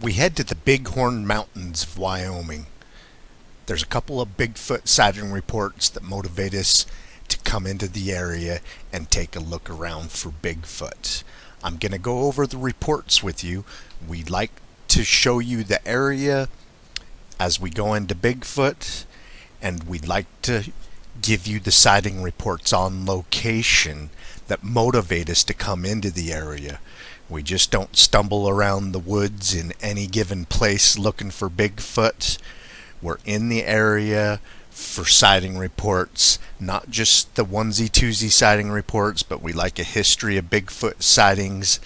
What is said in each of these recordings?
We head to the Bighorn Mountains of Wyoming. There's a couple of Bigfoot sighting reports that motivate us to come into the area and take a look around for Bigfoot. I'm going to go over the reports with you. We'd like to show you the area as we go into Bigfoot, and we'd like to give you the sighting reports on location that motivate us to come into the area. We just don't stumble around the woods in any given place looking for Bigfoot. We're in the area for sighting reports, not just the onesie-twosie sighting reports, but we like a history of Bigfoot sightings,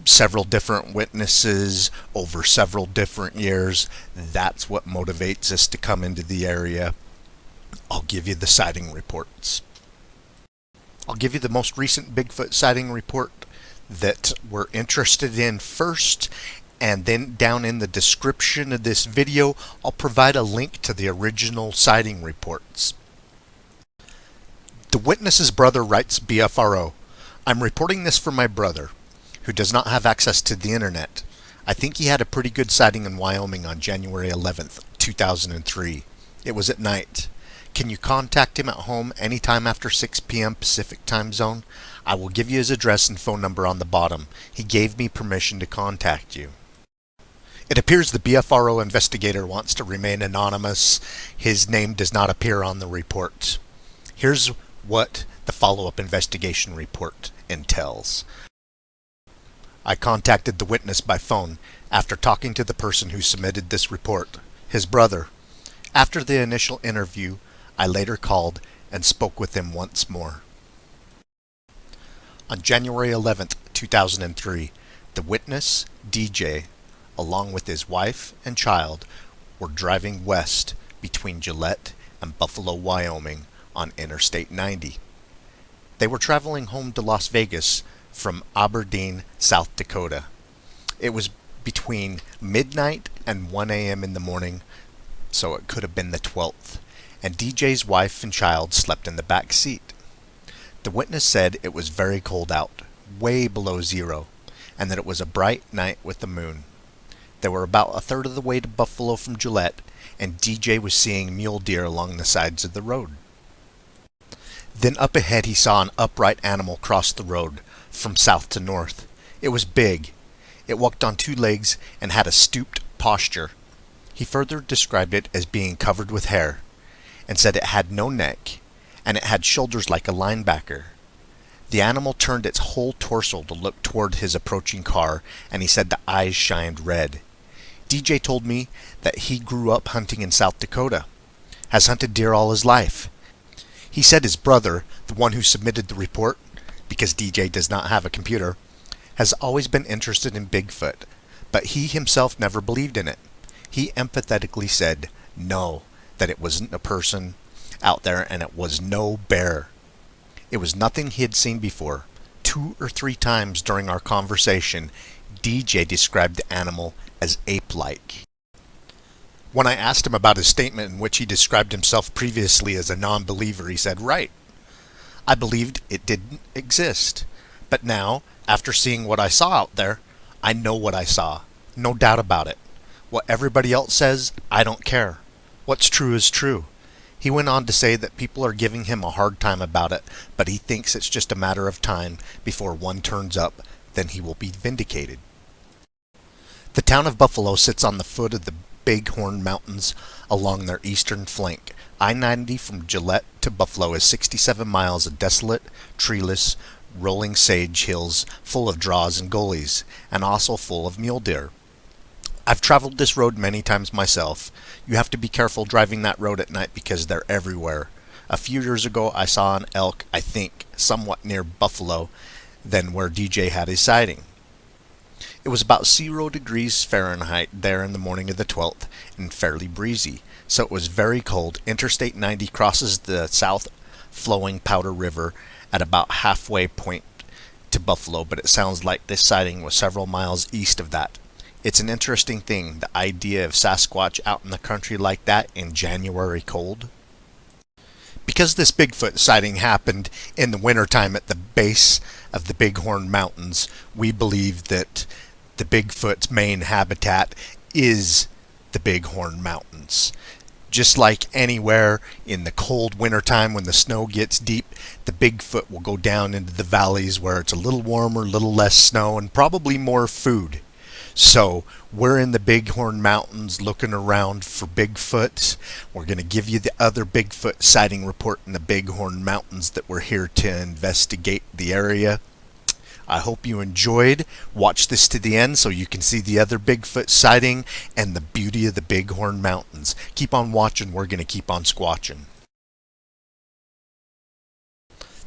several different witnesses over several different years. That's what motivates us to come into the area. I'll give you the sighting reports. I'll give you the most recent Bigfoot sighting report that we're interested in first, and then down in the description of this video I'll provide a link to the original sighting reports. The witness's brother writes BFRO, "I'm reporting this for my brother, who does not have access to the internet. I think he had a pretty good sighting in Wyoming on January 11th, 2003. It was at night. Can you contact him at home anytime after 6 p.m. Pacific time zone? I will give you his address and phone number on the bottom. He gave me permission to contact you." It appears the BFRO investigator wants to remain anonymous. His name does not appear on the report. Here's what the follow-up investigation report entails. I contacted the witness by phone after talking to the person who submitted this report, his brother. After the initial interview, I later called and spoke with him once more. On January 11th, 2003, the witness, DJ, along with his wife and child, were driving west between Gillette and Buffalo, Wyoming on Interstate 90. They were traveling home to Las Vegas from Aberdeen, South Dakota. It was between midnight and 1 a.m. in the morning, so it could have been the 12th, and DJ's wife and child slept in the back seat. The witness said it was very cold out, way below zero, and that it was a bright night with the moon. They were about a third of the way to Buffalo from Gillette, and DJ was seeing mule deer along the sides of the road. Then up ahead he saw an upright animal cross the road from south to north. It was big. It walked on two legs and had a stooped posture. He further described it as being covered with hair, and said it had no neck, and it had shoulders like a linebacker. The animal turned its whole torso to look toward his approaching car, and he said the eyes shined red. DJ told me that he grew up hunting in South Dakota, has hunted deer all his life. He said his brother, the one who submitted the report, because DJ does not have a computer, has always been interested in Bigfoot, but he himself never believed in it. He empathetically said no, that it wasn't a person out there and it was no bear. It was nothing he had seen before. 2 or 3 times during our conversation, DJ described the animal as ape-like. When I asked him about his statement in which he described himself previously as a non-believer, he said, "Right. I believed it didn't exist. But now, after seeing what I saw out there, I know what I saw. No doubt about it. What everybody else says, I don't care. What's true is true." He went on to say that people are giving him a hard time about it, but he thinks it's just a matter of time before one turns up, then he will be vindicated. The town of Buffalo sits on the foot of the Bighorn Mountains along their eastern flank. I-90 from Gillette to Buffalo is 67 miles of desolate, treeless, rolling sage hills full of draws and gullies, and also full of mule deer. I've traveled this road many times myself. You have to be careful driving that road at night because they're everywhere. A few years ago I saw an elk, I think, somewhat near Buffalo than where DJ had his sighting. It was about 0 degrees Fahrenheit there in the morning of the 12th and fairly breezy, so it was very cold. Interstate 90 crosses the south-flowing Powder River at about halfway point to Buffalo, but it sounds like this sighting was several miles east of that. It's an interesting thing, the idea of Sasquatch out in the country like that in January cold. Because this Bigfoot sighting happened in the wintertime at the base of the Bighorn Mountains, we believe that the Bigfoot's main habitat is the Bighorn Mountains. Just like anywhere in the cold wintertime when the snow gets deep, the Bigfoot will go down into the valleys where it's a little warmer, a little less snow, and probably more food. So we're in the Bighorn Mountains looking around for Bigfoot. We're going to give you the other Bigfoot sighting report in the Bighorn Mountains that we're here to investigate the area. I hope you enjoyed. Watch this to the end so you can see the other Bigfoot sighting and the beauty of the Bighorn Mountains. Keep on watching. We're going to keep on squatching.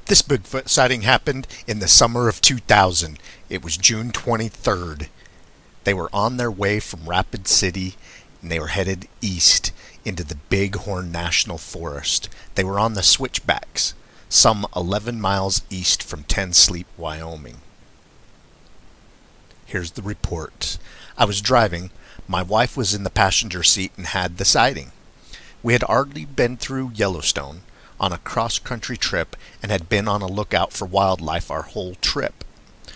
This Bigfoot sighting happened in the summer of 2000. It was June 23rd. They were on their way from Rapid City and they were headed east into the Bighorn National Forest. They were on the switchbacks, some 11 miles east from Ten Sleep, Wyoming. Here's the report. I was driving. My wife was in the passenger seat and had the sighting. We had already been through Yellowstone on a cross-country trip and had been on a lookout for wildlife our whole trip.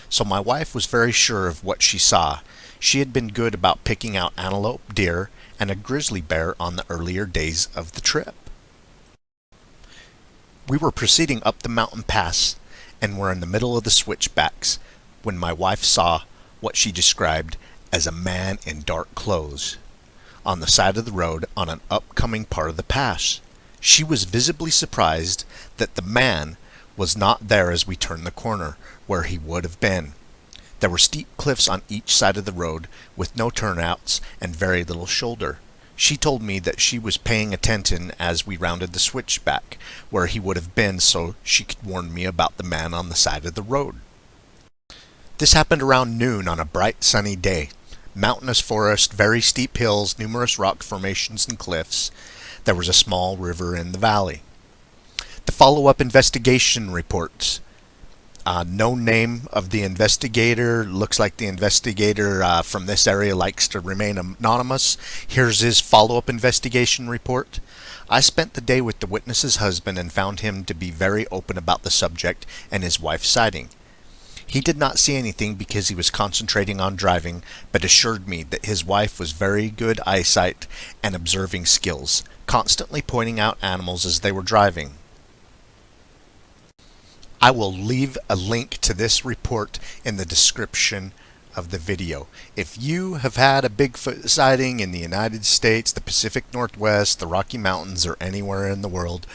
So my wife was very sure of what she saw. She had been good about picking out antelope, deer, and a grizzly bear on the earlier days of the trip. We were proceeding up the mountain pass and were in the middle of the switchbacks when my wife saw what she described as a man in dark clothes on the side of the road on an upcoming part of the pass. She was visibly surprised that the man was not there as we turned the corner, where he would have been. There were steep cliffs on each side of the road with no turnouts and very little shoulder. She told me that she was paying attention as we rounded the switchback, where he would have been, so she could warn me about the man on the side of the road. This happened around noon on a bright sunny day. Mountainous forest, very steep hills, numerous rock formations and cliffs. There was a small river in the valley. The follow-up investigation reports. No name of the investigator. Looks like the investigator from this area likes to remain anonymous. Here's his follow-up investigation report. I spent the day with the witness's husband and found him to be very open about the subject and his wife's sighting. He did not see anything because he was concentrating on driving, but assured me that his wife was very good eyesight and observing skills, constantly pointing out animals as they were driving. I will leave a link to this report in the description of the video. If you have had a Bigfoot sighting in the United States, the Pacific Northwest, the Rocky Mountains, or anywhere in the world,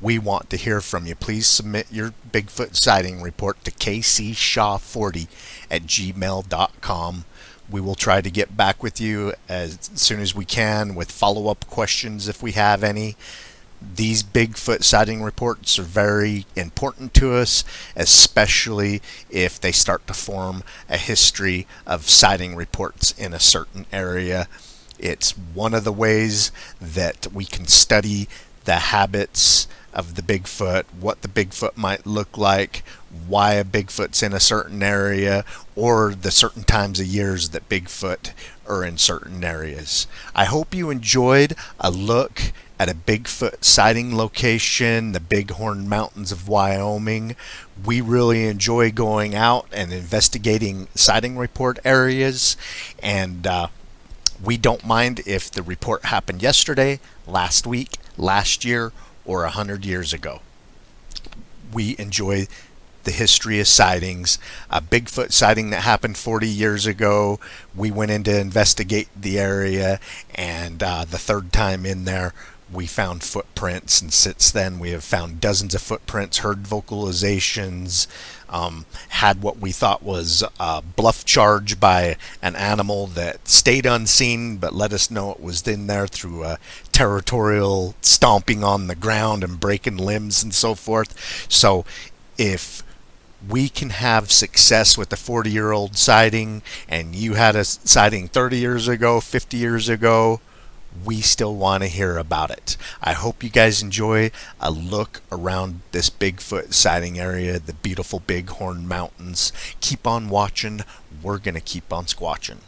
we want to hear from you. Please submit your Bigfoot sighting report to kcshaw40@gmail.com. We will try to get back with you as soon as we can with follow-up questions if we have any. These Bigfoot sighting reports are very important to us, especially if they start to form a history of sighting reports in a certain area. It's one of the ways that we can study the habits of the Bigfoot, what the Bigfoot might look like, why a Bigfoot's in a certain area, or the certain times of years that Bigfoot are in certain areas. I hope you enjoyed a look at a Bigfoot sighting location, the Bighorn Mountains of Wyoming. We really enjoy going out and investigating sighting report areas, and we don't mind if the report happened yesterday, last week, last year, or 100 years ago. We enjoy the history of sightings. A Bigfoot sighting that happened 40 years ago, we went in to investigate the area, and the third time in there, we found footprints, and since then we have found dozens of footprints, heard vocalizations, had what we thought was a bluff charge by an animal that stayed unseen but let us know it was in there through territorial stomping on the ground and breaking limbs and so forth. So if we can have success with a 40-year-old sighting and you had a sighting 30 years ago, 50 years ago, we still want to hear about it. I hope you guys enjoy a look around this Bigfoot sighting area, the beautiful Bighorn Mountains. Keep on watching. We're going to keep on squatching.